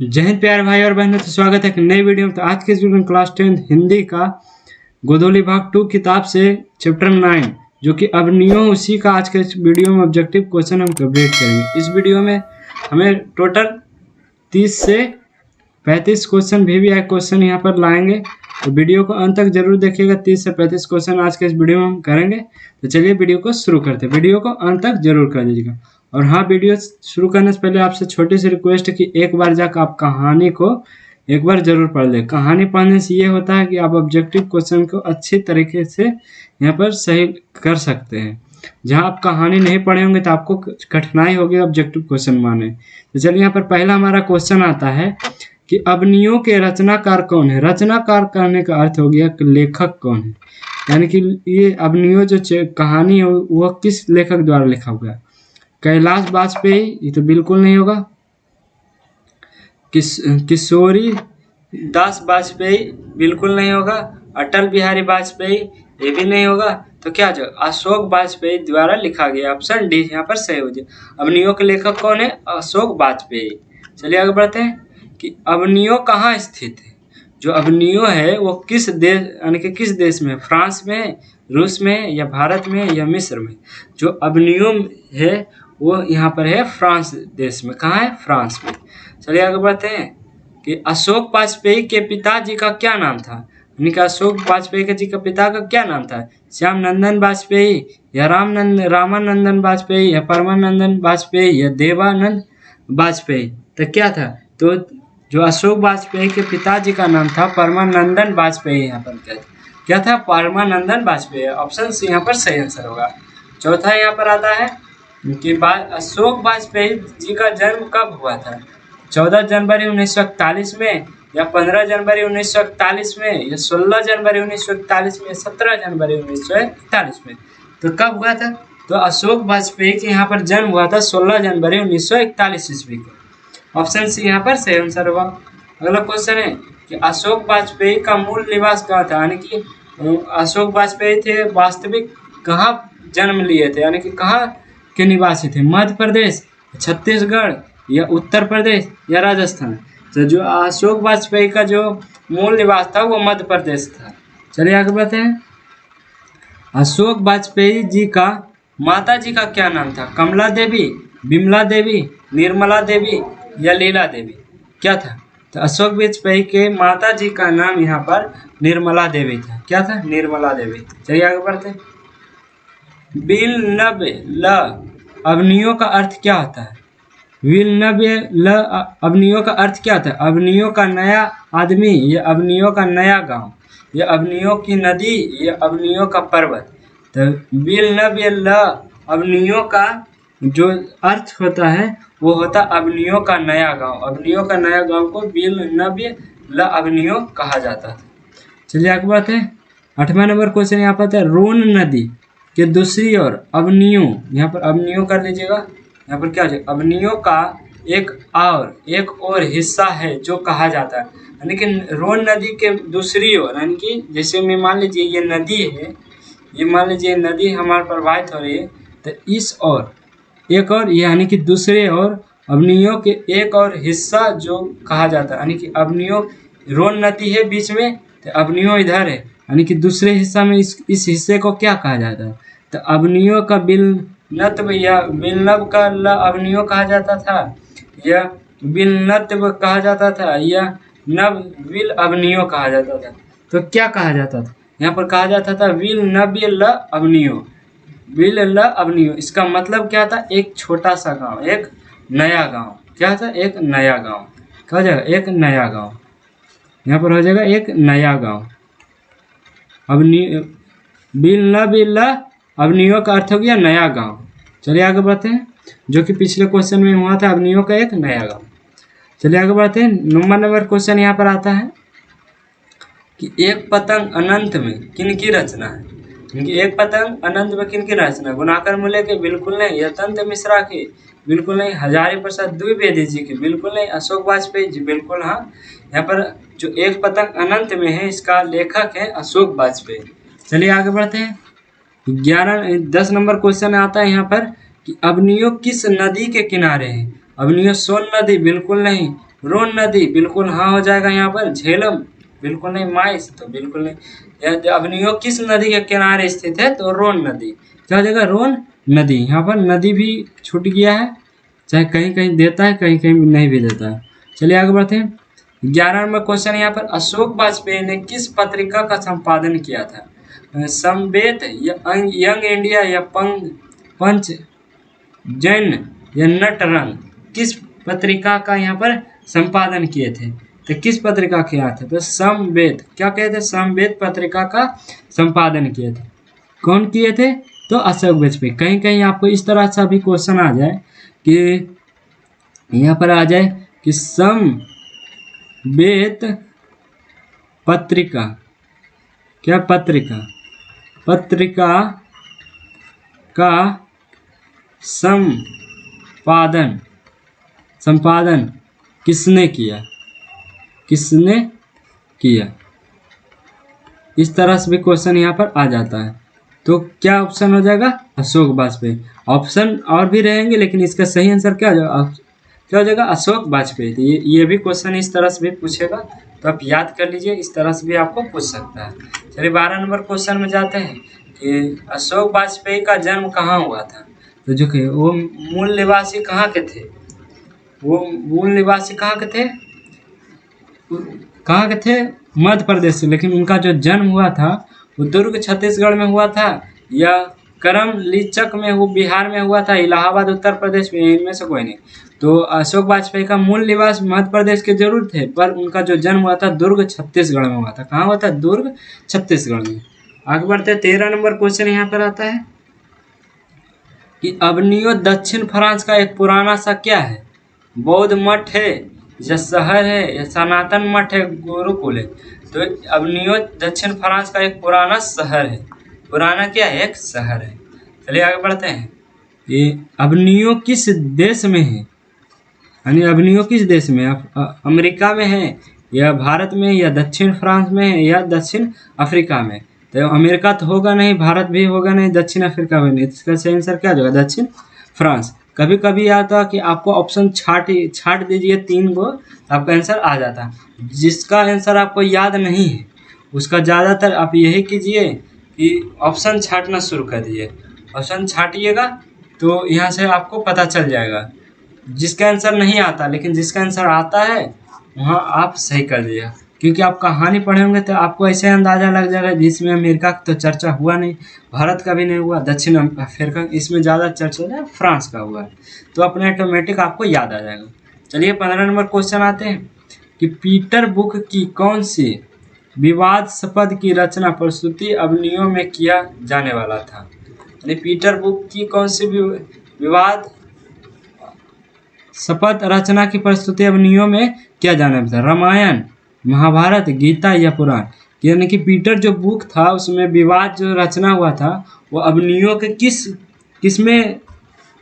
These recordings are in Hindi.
जय हिंद प्यारे भाई और बहनों, तो स्वागत है एक नई वीडियो में। तो आज के इस वीडियो में क्लास 10 हिंदी का गोधोली भाग 2 किताब से चैप्टर 9 जो कि अवनियों, उसी का आज के इस वीडियो में ऑब्जेक्टिव क्वेश्चन हम कंप्लीट करेंगे। इस वीडियो में हमें टोटल 30 से 35 क्वेश्चन भी एक क्वेश्चन यहाँ पर लाएंगे, तो वीडियो को अंत तक जरूर देखिएगा। 30 से 35 क्वेश्चन आज के इस वीडियो में हम करेंगे। तो चलिए वीडियो को शुरू करते हैं। वीडियो को अंत तक जरूर कर दीजिएगा। और हाँ, वीडियो शुरू करने से पहले आपसे छोटी सी रिक्वेस्ट है कि एक बार जाकर आप कहानी को एक बार जरूर पढ़ लें। कहानी पढ़ने से ये होता है कि आप ऑब्जेक्टिव क्वेश्चन को अच्छी तरीके से यहाँ पर सही कर सकते हैं। जहाँ आप कहानी नहीं पढ़े होंगे तो आपको कठिनाई होगी ऑब्जेक्टिव क्वेश्चन माने। तो चलिए यहाँ पर पहला हमारा क्वेश्चन आता है कि अवनियों के रचनाकार कौन है। रचनाकार करने का अर्थ हो गया कि लेखक कौन है, यानी कि ये अवनियों जो कहानी है वह किस लेखक द्वारा लिखा हुआ है। कैलाश वाजपेयी, ये तो बिल्कुल नहीं होगा। किशोरी दास वाजपेयी, बिल्कुल नहीं होगा। अटल बिहारी वाजपेयी, ये भी नहीं होगा। तो क्या जो अशोक वाजपेयी द्वारा लिखा गया, ऑप्शन डी यहाँ पर सही हो जाए। अवनियों के लेखक कौन है? अशोक वाजपेयी। चलिए आगे बढ़ते हैं कि अवनियों कहाँ स्थित है। जो अवनियों है वो किस देश, यानी कि किस देश में, फ्रांस में, रूस में, या भारत में, या मिस्र में। जो अवनियों है वो यहाँ पर है फ्रांस देश में। कहाँ है? फ्रांस में। चलिए आगे बढ़ते हैं कि अशोक वाजपेयी के पिताजी का क्या नाम था। यानी कि अशोक वाजपेयी के जी का पिता का क्या नाम था? श्याम नंदन वाजपेयी, या रामानंदन वाजपेयी, या परमानंदन वाजपेयी, या देवानंद वाजपेयी। तो क्या था? तो जो अशोक वाजपेयी के पिताजी का नाम था परमानंदन वाजपेयी। यहाँ पर क्या था? परमानंदन वाजपेयी। ऑप्शन सी यहाँ पर सही आंसर होगा। चौथा यहाँ पर आता है कि अशोक वाजपेयी जी का जन्म कब हुआ था। 14 जनवरी 1941 में, या 15 जनवरी 1941 में, या 16 जनवरी 1941 में, 17 जनवरी 1941 में। तो कब हुआ था? तो अशोक वाजपेयी के यहाँ पर जन्म हुआ था 16 जनवरी 1941 ईस्वी को। ऑप्शन सी यहाँ पर सही आंसर होगा। अगला क्वेश्चन है कि अशोक वाजपेयी का मूल निवास कहाँ था। यानी कि अशोक वाजपेयी थे वास्तविक कहाँ जन्म लिए थे, यानी कि कहाँ के निवासी थे। मध्य प्रदेश, छत्तीसगढ़, या उत्तर प्रदेश, या राजस्थान। तो जो अशोक वाजपेयी का जो मूल निवास था वो मध्य प्रदेश था। चलिए आगे बढ़ते हैं। अशोक वाजपेयी जी का माता जी का क्या नाम था? कमला देवी, विमला देवी, निर्मला देवी, या लीला देवी। क्या था? तो अशोक वाजपेयी के माता जी का नाम यहाँ पर निर्मला देवी था। क्या था? निर्मला देवी। चलिए आगे बढ़ते हैं। विलनब अवनियों का अर्थ क्या होता है? अवनियों का अर्थ क्या होता है? अवनियों का नया आदमी, या अवनियों का नया गांव, या अवनियों की नदी, या अवनियों का पर्वत। तो अवनियों का जो अर्थ होता है वो होता अवनियों का नया गांव। अवनियों का नया गांव को अवनियों कहा जाता था। चलिए आगे बढ़ते हैं। 8वां नंबर क्वेश्चन यहाँ पर है रोन नदी के दूसरी ओर अवनियों, यहाँ पर अवनियों कर लीजिएगा। यहाँ पर क्या है? अवनियों का एक और हिस्सा है जो कहा जाता है। यानी कि रोन नदी के दूसरी ओर, यानी कि जैसे मैं मान लीजिए ये नदी है, ये मान लीजिए नदी हमारे प्रवाहित हो रही है, तो इस और एक और, यानी कि दूसरे और अवनियों के एक और हिस्सा जो कहा जाता है। यानी कि अवनियों, रोन नदी है बीच में, तो अवनियों इधर है, यानी कि दूसरे हिस्सा में इस हिस्से को क्या कहा जाता है? तो अवनियों का बिलनत्व, या बिलनब का अवनियों कहा जाता था, या बिलनत्व कहा जाता था, या नव विल अवनियों कहा जाता था। तो क्या कहा जाता था? यहाँ पर कहा जाता था विल नब अवनियों, विल अवनियों। इसका मतलब क्या था? एक छोटा सा गांव, एक नया गांव। क्या था? एक नया गांव। कहा जाएगा एक नया गांव। यहाँ पर हो जाएगा एक नया गांव। अवनियों का अर्थ हो गया नया गांव। चलिए आगे बढ़ते हैं, जो कि पिछले क्वेश्चन में हुआ था अवनियों का एक नया गांव। चलिए आगे बढ़ते हैं। 9वां नंबर क्वेश्चन यहाँ पर आता है कि एक पतंग अनंत में किनकी रचना है। क्योंकि एक पतंग अनंत में किनकी रचना? गुणाकर मूल्य के? बिल्कुल नहीं। यतंत्र मिश्रा की? बिल्कुल नहीं। हजारी प्रसाद द्विवेदी जी की? बिल्कुल नहीं। अशोक वाजपेयी जी? बिल्कुल हाँ। यहाँ पर जो एक पतंग अनंत में है इसका लेखक है अशोक वाजपेयी। चलिए आगे बढ़ते हैं। 10 नंबर क्वेश्चन आता है यहाँ पर कि अवनियों किस नदी के किनारे है। अवनियों सोन नदी? बिल्कुल नहीं। रोन नदी बिल्कुल हाँ हो जाएगा यहाँ पर। झेलम बिल्कुल नहीं। माइस तो बिल्कुल नहीं। यह अवनियो किस नदी के किनारे स्थित है? तो रोन नदी। क्या हो जाएगा? रोन नदी। यहाँ पर नदी भी छूट गया है, चाहे कहीं कहीं देता है, कहीं कहीं नहीं भी देता है। चलिए आगे बढ़ते हैं। 11 नंबर क्वेश्चन यहाँ पर, अशोक वाजपेयी ने किस पत्रिका का संपादन किया था? संवेद या यंग इंडिया या पंच जैन या नटरंग? किस पत्रिका का यहाँ पर संपादन किए थे? तो किस पत्रिका किया था? तो समवेद। क्या कहते? समवेद पत्रिका का संपादन किए थे। कौन किए थे? तो अशोक वाजपेयी। कहीं कहीं आपको इस तरह सा भी क्वेश्चन आ जाए कि यहाँ पर आ जाए कि समवेद पत्रिका, क्या पत्रिका, पत्रिका का संपादन किसने किया? किसने किया? इस तरह से भी क्वेश्चन यहाँ पर आ जाता है। तो क्या ऑप्शन हो जाएगा? अशोक वाजपेयी। ऑप्शन और भी रहेंगे लेकिन इसका सही आंसर क्या हो जाएगा? क्या हो जाएगा? अशोक वाजपेयी। तो ये भी क्वेश्चन इस तरह से भी पूछेगा, तो आप याद कर लीजिए, इस तरह से भी आपको पूछ सकता है। चलिए 12 नंबर क्वेश्चन में जाते हैं कि अशोक वाजपेयी का जन्म कहाँ हुआ था? तो जो कि वो मूल निवासी कहाँ के थे? वो मूल निवासी कहाँ के थे? कहाँ के थे? मध्य प्रदेश से। लेकिन उनका जो जन्म हुआ था वो दुर्ग छत्तीसगढ़ में हुआ था, या करम लीचक में, वो बिहार में हुआ था, इलाहाबाद उत्तर प्रदेश में, इनमें से कोई नहीं। तो अशोक वाजपेयी का मूल निवास मध्य प्रदेश के जरूर थे, पर उनका जो जन्म हुआ था दुर्ग छत्तीसगढ़ में हुआ था। कहाँ हुआ था? दुर्ग छत्तीसगढ़ में। आगे बढ़ते 13 नंबर क्वेश्चन यहाँ पर आता है कि अवनियो दक्षिण फ्रांस का एक पुराना सा क्या है? बौद्ध मठ है, या शहर है, या सनातन मठ है, गुरुकुल है? तो अवनियो दक्षिण फ्रांस का एक पुराना शहर है। पुराना क्या है? एक शहर है। चलिए आगे बढ़ते हैं। ये अवनियो किस देश में है? यानी अवनियो किस देश में? अमेरिका में है, या भारत में, या दक्षिण फ्रांस में है, या दक्षिण अफ्रीका में? तो अमेरिका तो होगा नहीं, भारत भी होगा नहीं, दक्षिण अफ्रीका भी नहीं। इसका सही आंसर क्या होगा? दक्षिण फ्रांस। कभी कभी आता कि आपको ऑप्शन छाट दीजिए 3 को, आपका आंसर आ जाता। जिसका आंसर आपको याद नहीं है उसका ज़्यादातर आप यही कीजिए कि ऑप्शन छाटना शुरू कर दीजिए। ऑप्शन छाटिएगा तो यहाँ से आपको पता चल जाएगा। जिसका आंसर नहीं आता, लेकिन जिसका आंसर आता है वहाँ आप सही कर दिया, क्योंकि आप कहानी पढ़े होंगे तो आपको ऐसे अंदाज़ा लग जाएगा जिसमें अमेरिका का तो चर्चा हुआ नहीं, भारत का भी नहीं हुआ, दक्षिण अफ्रीका, इसमें ज़्यादा चर्चा है फ्रांस का हुआ है, तो अपने ऑटोमेटिक आपको याद आ जाएगा। चलिए 15 नंबर क्वेश्चन आते हैं कि पीटर बुक की कौन सी विवादास्पद की रचना प्रस्तुति अवनियों में किया जाने वाला था? यानी पीटर बुक की कौन सी विवाद शपथ रचना की प्रस्तुति अवनियों में किया जाने वाला था? रामायण, महाभारत, गीता या पुराण? यानी कि पीटर जो बुक था उसमें विवाद जो रचना हुआ था वो अवनियों के किसमें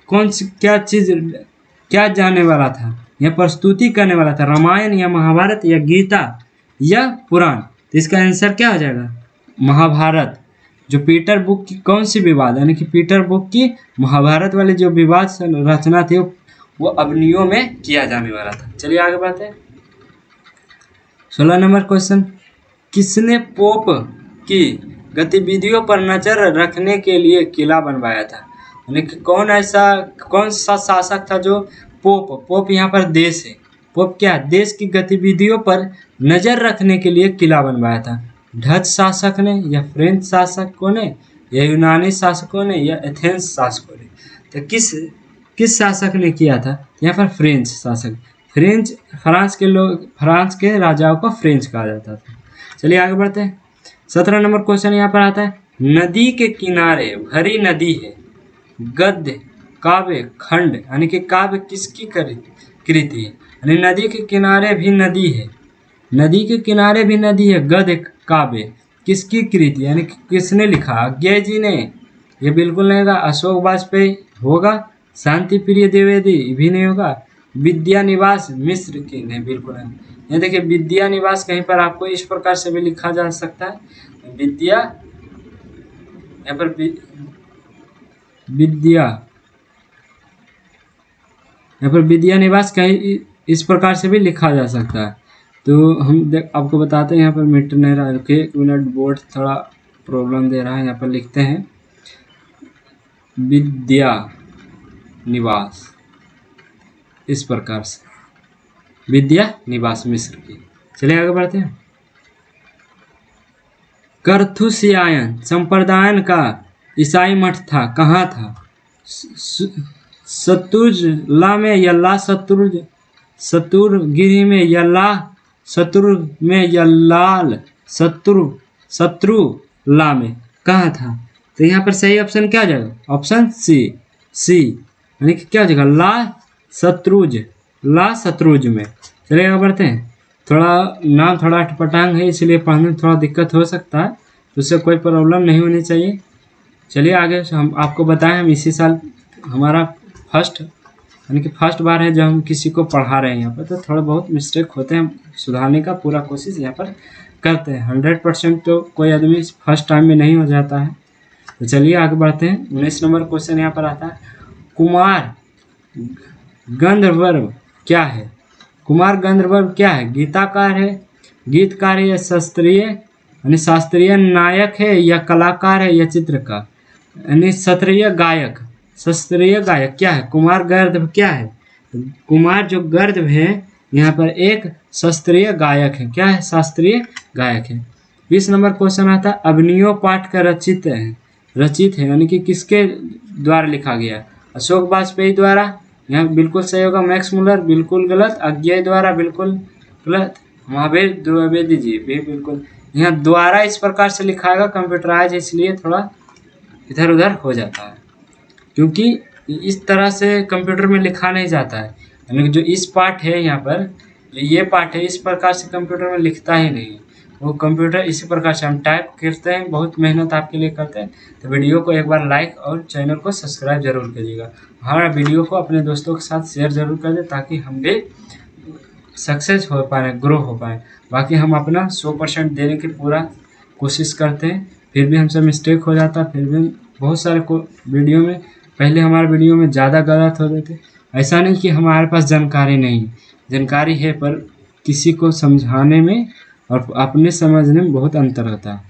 कौन सी क्या जाने वाला था, या प्रस्तुति करने वाला था? रामायण या महाभारत या गीता या पुराण? तो इसका आंसर क्या हो जाएगा? महाभारत। जो पीटर बुक की कौन सी विवाद, यानी कि पीटर बुक की महाभारत वाली जो विवाद रचना थी वो अवनियों में किया जाने वाला था। चलिए आगे बढ़ते हैं। 16 नंबर क्वेश्चन, किसने पोप की गतिविधियों पर नजर रखने के लिए किला बनवाया था? यानी कि कौन सा शासक था जो पोप यहाँ पर देश है, पोप क्या है? देश की गतिविधियों पर नजर रखने के लिए किला बनवाया था। डच शासक ने, या फ्रेंच शासकों ने, या यूनानी शासकों ने, या एथेंस शासकों ने? तो किस शासक ने किया था? यहाँ पर फ्रेंच शासक। फ्रांस के राजाओं को फ्रेंच कहा जाता था। चलिए आगे बढ़ते हैं। 17 नंबर क्वेश्चन यहाँ पर आता है, नदी के किनारे भरी नदी है, गद्य, काव्य, खंड, यानी कि काव्य किसकी कृति है? यानी नदी के किनारे भी नदी है, नदी के किनारे भी नदी है, गद्य, काव्य किसकी कृति, यानी कि किसने लिखा? अज्ञे जी ने? ये बिल्कुल नहीं होगा। अशोक वाजपेयी होगा। शांति प्रिय द्विवेदी भी नहीं होगा। विद्यानिवास मिश्र की? नहीं, बिल्कुल नहीं। ये देखिए विद्यानिवास कहीं पर आपको इस प्रकार से भी लिखा जा सकता है, यहाँ पर विद्यानिवास कहीं इस प्रकार से भी लिखा जा सकता है। तो हम आपको बताते हैं, यहाँ पर मीटर नहीं रहा, रुकिए 1 मिनट, बोर्ड थोड़ा प्रॉब्लम दे रहा है। यहाँ पर लिखते हैं विद्या निवास, इस प्रकार से विद्या निवास मिस्र की। चलिए आगे बढ़ते हैं। करथुसियायन संप्रदायन का ईसाई मठ था, कहाँ था? शत्रुंजला में, यल्ला शत्रुगिरि में, यल्ला शत्रुग में, यल्लाल शत्रुला में, कहाँ था? तो यहाँ पर सही ऑप्शन क्या हो जाएगा? ऑप्शन सी यानी कि क्या हो जाएगा? ला शत्रुज में। चलिए आगे बढ़ते हैं। थोड़ा नाम थोड़ा अटपटांग है, इसलिए पढ़ने में थोड़ा दिक्कत हो सकता है, तो उससे कोई प्रॉब्लम नहीं होनी चाहिए। चलिए आगे हम आपको बताएं, हम इसी साल हमारा फर्स्ट यानी कि फर्स्ट बार है जब हम किसी को पढ़ा रहे हैं यहाँ पर, तो थोड़ा बहुत मिस्टेक होते हैं, सुधारने का पूरा कोशिश यहाँ पर करते हैं। 100% तो कोई आदमी फर्स्ट टाइम में नहीं हो जाता है। तो चलिए आगे बढ़ते हैं। 19 नंबर क्वेश्चन यहाँ पर आता है, कुमार गंधर्व क्या है? कुमार गंधर्व क्या है? गीतकार है या शास्त्रीय यानी शास्त्रीय नायक है, या कलाकार है, या चित्रकार यानी शास्त्रीय गायक क्या है? कुमार गंधर्व क्या है? कुमार जो गंधर्व है यहाँ पर एक शास्त्रीय गायक है। क्या है? शास्त्रीय गायक है। 20 नंबर क्वेश्चन आता है, अभिनयो पाठ का रचित है यानी कि किसके द्वारा लिखा गया? अशोक वाजपेयी द्वारा, यहाँ बिल्कुल सही होगा। मैक्स मुलर बिल्कुल गलत। अज्ञेय द्वारा बिल्कुल गलत। महावीर द्विवेदी जी भी बिल्कुल। यहाँ द्वारा इस प्रकार से लिखाएगा, कंप्यूटराइज इसलिए थोड़ा इधर उधर हो जाता है, क्योंकि इस तरह से कंप्यूटर में लिखा नहीं जाता है। यानी कि जो इस पार्ट है यहाँ पर, ये पार्ट है, इस प्रकार से कंप्यूटर में लिखता ही नहीं। वो कंप्यूटर इसी प्रकार से हम टाइप करते हैं, बहुत मेहनत आपके लिए करते हैं। तो वीडियो को एक बार लाइक और चैनल को सब्सक्राइब जरूर करिएगा। हमारा वीडियो को अपने दोस्तों के साथ शेयर जरूर कर दें, ताकि हम भी सक्सेस हो पाए, ग्रो हो पाए। बाकी हम अपना 100% देने की पूरा कोशिश करते हैं, फिर भी हमसे मिस्टेक हो जाता है। फिर भी बहुत सारे वीडियो में पहले हमारे वीडियो में ज़्यादा गलत होते थे। ऐसा नहीं कि हमारे पास जानकारी नहीं, जानकारी है, पर किसी को समझाने में और अपने समझने में बहुत अंतर होता है।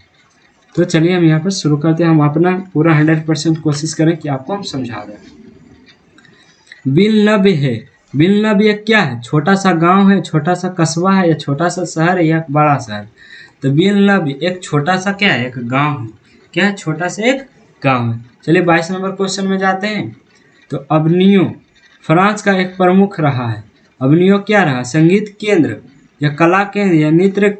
तो चलिए हम यहाँ पर शुरू करते हैं। हम अपना पूरा 100% कोशिश करें कि आपको हम समझा दें। बिलनबी है, बिलनबी क्या है? छोटा सा गांव है, छोटा सा कस्बा है, या छोटा सा शहर है, या बड़ा शहर? तो बिलनबी एक छोटा सा क्या है? एक गांव है। क्या है? छोटा सा एक गांव है। चलिए 22 नंबर क्वेश्चन में जाते हैं। तो अबनियो फ्रांस का एक प्रमुख रहा है। अबनियो क्या रहा? संगीत केंद्र, या कला केंद्र, या नृत्य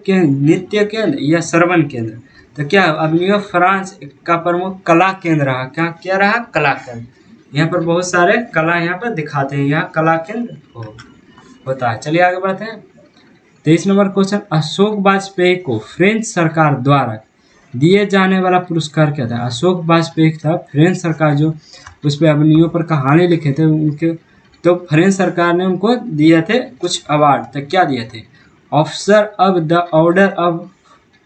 केंद्र, या श्रवण केंद्र? तो क्या अबनियो फ्रांस का प्रमुख कला केंद्र रहा। क्या रहा? कला केंद्र। यहाँ पर बहुत सारे कला यहाँ पर दिखाते हैं, यहाँ कला केंद्र होता है। चलिए आगे बढ़ते हैं। 23 नंबर क्वेश्चन, अशोक वाजपेयी को फ्रेंच सरकार द्वारा दिए जाने वाला पुरस्कार क्या था? अशोक वाजपेयी था, फ्रेंच सरकार जो उस पर अभिनयों पर कहानी लिखे थे उनके, तो फ्रेंच सरकार ने उनको दिए थे कुछ अवार्ड। तो क्या दिए थे? Officer of the order of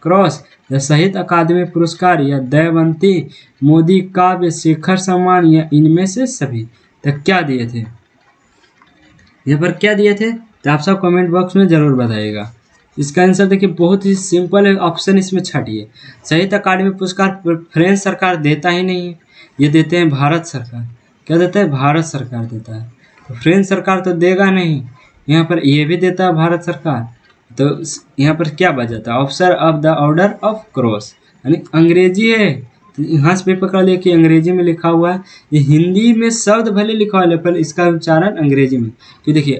cross, या शहीद अकादमी पुरस्कार, या दयावंती मोदी काव्य शेखर सम्मान, या इनमें से सभी? तो क्या दिए थे यहाँ पर? क्या दिए थे? तो आप सब कमेंट बॉक्स में जरूर बताइएगा। इसका आंसर देखिए, बहुत ही सिंपल है, ऑप्शन इसमें छाटिए। शहीद अकादमी पुरस्कार फ्रेंच सरकार देता ही नहीं है, ये देते हैं भारत सरकार। क्या देता है? भारत सरकार देता है। तो फ्रेंच सरकार तो देगा नहीं, यहाँ पर ये भी देता है भारत सरकार। तो यहाँ पर क्या बचा था? Officer of the order of cross, यानी अंग्रेजी है, तो यहाँ से भी पकड़ लिया कि अंग्रेजी में लिखा हुआ है। ये हिंदी में शब्द भले लिखा हुआ है, पर इसका उच्चारण अंग्रेजी में। तो देखिए,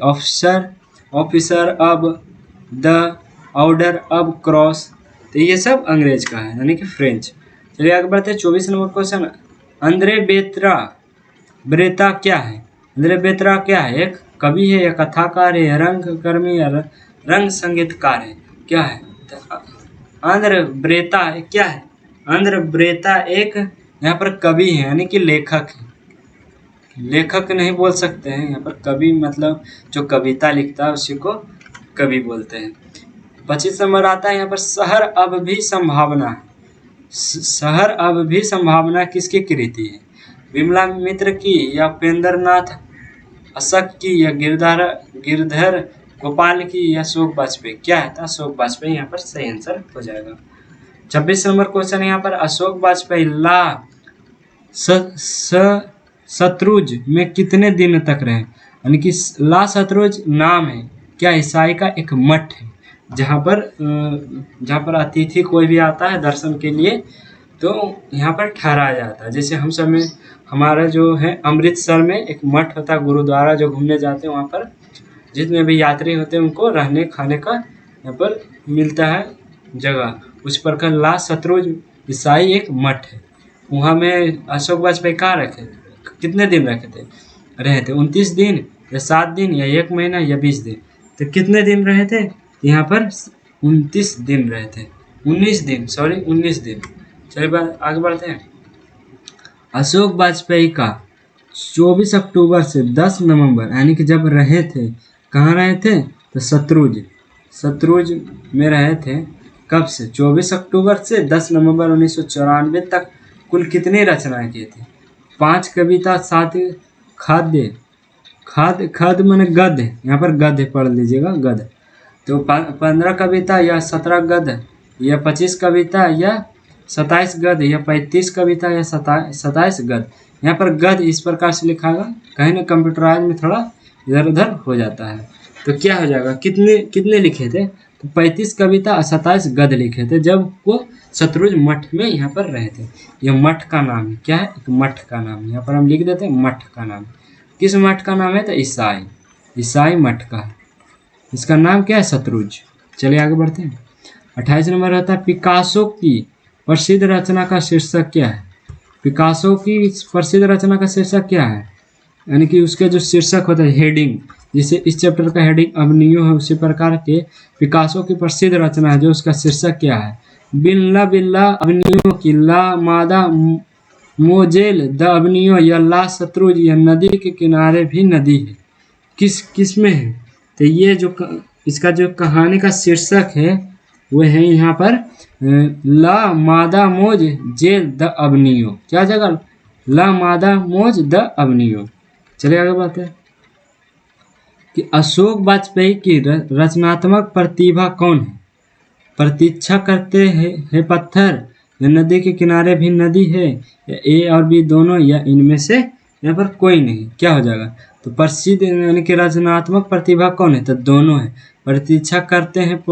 officer of the order of cross, तो ये सब अंग्रेज का है, यानी कि फ्रेंच। चलिए आगे बढ़ते हैं। 24 नंबर क्वेश्चन, अंद्रे ब्रेता क्या है? अंद्रे ब्रेता क्या है? एक कवि है, या कथाकार है, या रंगकर्मी, या रंग संगीतकार है? क्या है? अंद्रे ब्रेता क्या है? अंद्रे ब्रेता एक यहाँ पर कवि है, यानी कि लेखक है। लेखक नहीं बोल सकते हैं यहाँ पर, कवि मतलब जो कविता लिखता है उसी को कवि बोलते हैं। 25 नंबर आता है यहाँ पर, शहर अब भी संभावना है। शहर अब भी संभावना किसकी कृति है? विमला मित्र की, या उपेंद्र नाथ अशक की, या गिरधर गोपाल की या अशोक वाजपेयी, क्या है था अशोक वाजपेयी, यहाँ पर सही आंसर हो जाएगा। 26 नंबर क्वेश्चन यहाँ पर अशोक वाजपेयी ला शतरूज में कितने दिन तक रहे, यानी कि ला शतरूज नाम है क्या ईसाई का एक मठ है, जहाँ पर अतिथि कोई भी आता है दर्शन के लिए तो यहाँ पर ठहराया जाता है। जैसे हम सब में हमारा जो है अमृतसर में एक मठ होता है गुरुद्वारा, जो घूमने जाते हैं वहाँ पर जितने भी यात्री होते हैं उनको रहने खाने का यहाँ पर मिलता है जगह। उस प्रकार ला शतरूज ईसाई एक मठ है, वहाँ में अशोक वाजपेयी कहाँ रखे, कितने दिन रहे थे 29 दिन या 7 दिन या 1 महीना या 20 दिन। तो कितने दिन रहे थे यहाँ पर 29 दिन रहे थे, 19 दिन। चलिए आगे बढ़ते हैं। अशोक वाजपेयी का 24 अक्टूबर से 10 नवंबर यानी कि जब रहे थे, कहाँ रहे थे तो शतरूज में रहे थे। कब से 24 अक्टूबर से 10 नवंबर 1994 तक कुल कितनी रचनाएं की थी, 5 कविता, 7 खाद्य माने गद्य, यहाँ पर गद्य पढ़ लीजिएगा गद्य, तो 15 कविता या 17 गद्य या 25 कविता या 27 गद्य या 35 कविता या 27 गद्य। यहाँ पर गद्य इस प्रकार से लिखा होगा, कहीं ना कंप्यूटराइज में थोड़ा इधर उधर हो जाता है। तो क्या हो जाएगा, कितने लिखे थे तो 35 कविता और 27 गद्य लिखे थे जब वो शतरूज मठ में यहाँ पर रहे थे। यह मठ का नाम है, क्या है एक मठ का नाम, यहाँ पर हम लिख देते हैं मठ का नाम। किस मठ का नाम है तो ईसाई मठ का, इसका नाम क्या है शतरूज। चलिए आगे बढ़ते हैं। 28 नंबर होता है पिकासो की प्रसिद्ध रचना का शीर्षक क्या है, पिकासो की प्रसिद्ध रचना का शीर्षक क्या है, यानी कि उसके जो शीर्षक होता है हेडिंग, जिसे इस चैप्टर का हेडिंग अवनियो है उसी प्रकार के पिकासो की प्रसिद्ध रचना है जो उसका शीर्षक क्या है, बिल्ला बिल्ला अवनियो की ला मादा मोजेल द अवनियो या ला शतरूज या नदी के किनारे भी नदी है, किस में है तो ये जो इसका जो कहानी का शीर्षक है वो है यहाँ पर ला मादा मोज जेल द अवनियो, क्या जगह ला मादा मोज द अवनियो। चलिए आगे बात है कि अशोक वाजपेयी की रचनात्मक प्रतिभा कौन है, प्रतीक्षा करते हैं पत्थर या नदी के किनारे भी नदी है, या ए और बी दोनों या इनमें से यहाँ पर कोई नहीं, क्या हो जाएगा तो प्रसिद्ध यानी कि रचनात्मक प्रतिभा कौन है तो दोनों है, प्रतीक्षा करते हैं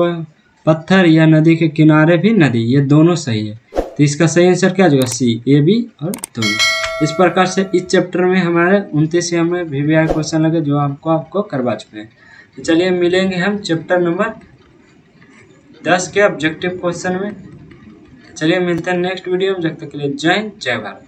पत्थर या नदी के किनारे भी नदी, ये दोनों सही है। तो इसका सही आंसर क्या हो जाएगा सी, ए बी और दोनों। इस प्रकार से इस चैप्टर में हमारे 29 में VVI क्वेश्चन लगे जो आपको करवा चुके हैं। तो चलिए मिलेंगे हम चैप्टर नंबर 10 के ऑब्जेक्टिव क्वेश्चन में। चलिए मिलते हैं नेक्स्ट वीडियो में, जब तक के लिए जय हिंद जय भारत।